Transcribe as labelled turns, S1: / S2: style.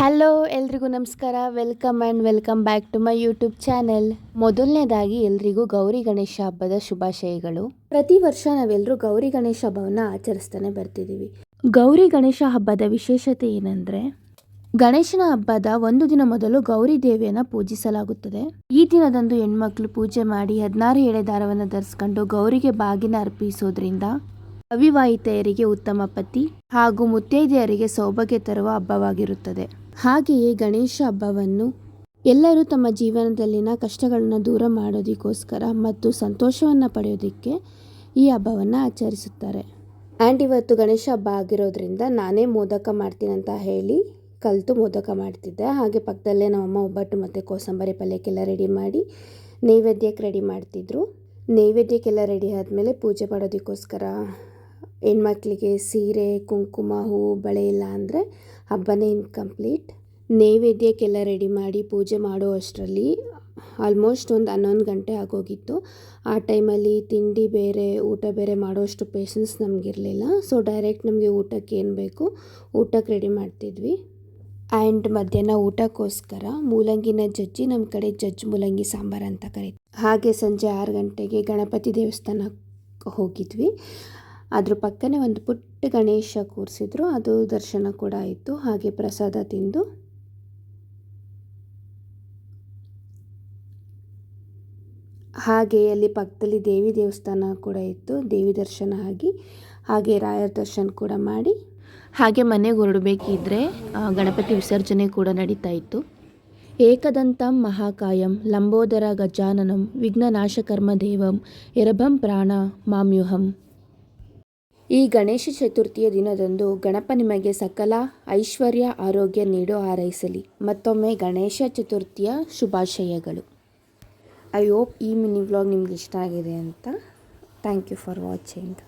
S1: Hello ಎಲ್ರಿಗೂ ನಮಸ್ಕಾರ. Welcome back to my YouTube channel. ಮೊದಲನೇದಾಗಿ ಎಲ್ರಿಗೂ ಗೌರಿ ಗಣೇಶ ಹಬ್ಬದ ಶುಭಾಶಯಗಳು. ಪ್ರತಿ ವರ್ಷ ನಾವೆಲ್ಲರೂ ಗೌರಿ ಗಣೇಶ ಹಬ್ಬವನ್ನು ಆಚರಿಸ್ತಾನೆ ಬರ್ತಿದ್ದೀವಿ. ಗೌರಿ ಗಣೇಶ ಹಬ್ಬದ ವಿಶೇಷತೆ ಏನಂದರೆ, ಗಣೇಶನ ಹಬ್ಬದ ಒಂದು ದಿನ ಮೊದಲು ಗೌರಿ ದೇವಿಯನ್ನು ಪೂಜಿಸಲಾಗುತ್ತದೆ. ಈ ದಿನದಂದು ಹೆಣ್ಮಕ್ಳು ಪೂಜೆ ಮಾಡಿ 16 ಎಳೆ ದಾರವನ್ನು ಧರಿಸ್ಕೊಂಡು ಗೌರಿಗೆ ಬಾಗಿನ ಅರ್ಪಿಸೋದ್ರಿಂದ ಅವಿವಾಹಿತೆಯರಿಗೆ ಉತ್ತಮ ಪತಿ ಹಾಗೂ ಮುತ್ತೈದೆಯರಿಗೆ ಸೌಭಾಗ್ಯ ತರುವ ಹಬ್ಬವಾಗಿರುತ್ತದೆ. ಹಾಗೆಯೇ ಗಣೇಶ ಹಬ್ಬವನ್ನು ಎಲ್ಲರೂ ತಮ್ಮ ಜೀವನದಲ್ಲಿನ ಕಷ್ಟಗಳನ್ನು ದೂರ ಮಾಡೋದಕ್ಕೋಸ್ಕರ ಮತ್ತು ಸಂತೋಷವನ್ನು ಪಡೆಯೋದಕ್ಕೆ ಈ ಹಬ್ಬವನ್ನು ಆಚರಿಸುತ್ತಾರೆ. ಆ್ಯಂಡ್ ಇವತ್ತು ಗಣೇಶ ಹಬ್ಬ ಆಗಿರೋದ್ರಿಂದ ನಾನೇ ಮೋದಕ ಮಾಡ್ತೀನಿ ಅಂತ ಹೇಳಿ ಕಲಿತು ಮೋದಕ ಮಾಡ್ತಿದ್ದೆ. ಹಾಗೆ ಪಕ್ಕದಲ್ಲೇ ನಮ್ಮಮ್ಮ ಒಬ್ಬಟ್ಟು ಮತ್ತು ಕೋಸಂಬರಿ ಪಲ್ಯಕ್ಕೆಲ್ಲ ರೆಡಿ ಮಾಡಿ ನೈವೇದ್ಯಕ್ಕೆ ರೆಡಿ ಮಾಡ್ತಿದ್ರು. ನೈವೇದ್ಯಕ್ಕೆಲ್ಲ ರೆಡಿ ಆದಮೇಲೆ ಪೂಜೆ ಮಾಡೋದಕ್ಕೋಸ್ಕರ ಹೆಣ್ಮಕ್ಳಿಗೆ ಸೀರೆ, ಕುಂಕುಮ, ಹೂವು, ಬಳೆ ಇಲ್ಲ ಅಂದರೆ ಹಬ್ಬನೇ ಇನ್ಕಂಪ್ಲೀಟ್. ನೈವೇದ್ಯಕ್ಕೆಲ್ಲ ರೆಡಿ ಮಾಡಿ ಪೂಜೆ ಮಾಡೋ ಅಷ್ಟರಲ್ಲಿ ಆಲ್ಮೋಸ್ಟ್ ಒಂದು 11 ಗಂಟೆ ಆಗೋಗಿತ್ತು. ಆ ಟೈಮಲ್ಲಿ ತಿಂಡಿ ಬೇರೆ ಊಟ ಬೇರೆ ಮಾಡೋಷ್ಟು ಪೇಷನ್ಸ್ ನಮಗಿರಲಿಲ್ಲ. ಸೊ ಡೈರೆಕ್ಟ್ ನಮಗೆ ಊಟಕ್ಕೆ ಏನು ಬೇಕು ಊಟಕ್ಕೆ ರೆಡಿ ಮಾಡ್ತಿದ್ವಿ. ಆ್ಯಂಡ್ ಮಧ್ಯಾಹ್ನ ಊಟಕ್ಕೋಸ್ಕರ ಮೂಲಂಗಿನ ಜಜ್ಜಿ, ನಮ್ಮ ಕಡೆ ಜಜ್ಜು ಮೂಲಂಗಿ ಸಾಂಬಾರು ಅಂತ ಕರೀತೀವಿ. ಹಾಗೆ ಸಂಜೆ 6 ಗಂಟೆಗೆ ಗಣಪತಿ ದೇವಸ್ಥಾನಕ್ಕೆ ಹೋಗಿದ್ವಿ. ಅದ್ರ ಪಕ್ಕನೇ ಒಂದು ಪುಟ್ಟ ಗಣೇಶ ಕೂರಿಸಿದ್ರು, ಅದು ದರ್ಶನ ಕೂಡ ಆಯಿತು. ಹಾಗೆ ಪ್ರಸಾದ ತಿಂದು ಹಾಗೆ ಅಲ್ಲಿ ಪಕ್ಕದಲ್ಲಿ ದೇವಿ ದೇವಸ್ಥಾನ ಕೂಡ ಇತ್ತು, ದೇವಿ ದರ್ಶನ ಆಗಿ ಹಾಗೆ ರಾಯರ ದರ್ಶನ ಕೂಡ ಮಾಡಿ ಹಾಗೆ ಮನೆಗೆ ಹೊರಡಬೇಕಿದ್ರೆ ಗಣಪತಿ ವಿಸರ್ಜನೆ ಕೂಡ ನಡೀತಾ ಇತ್ತು. ಏಕದಂತಂ ಮಹಾಕಾಯಂ ಲಂಬೋದರ ಗಜಾನನಂ ವಿಘ್ನನಾಶಕರ್ಮ ದೇವಂ ಎರಭಂ ಪ್ರಾಣ ಮಾಮ್ಯುಹಂ. ಈ ಗಣೇಶ ಚತುರ್ಥಿಯ ದಿನದಂದು ಗಣಪ ನಿಮಗೆ ಸಕಲ ಐಶ್ವರ್ಯ ಆರೋಗ್ಯ ನೀಡೋ ಹಾರೈಸಲಿ. ಮತ್ತೊಮ್ಮೆ ಗಣೇಶ ಚತುರ್ಥಿಯ ಶುಭಾಶಯಗಳು. ಐ ಹೋಪ್ ಈ ಮಿನಿ ವ್ಲಾಗ್ ನಿಮ್ಗೆ ಇಷ್ಟ ಆಗಿದೆ ಅಂತ. Thank you for watching.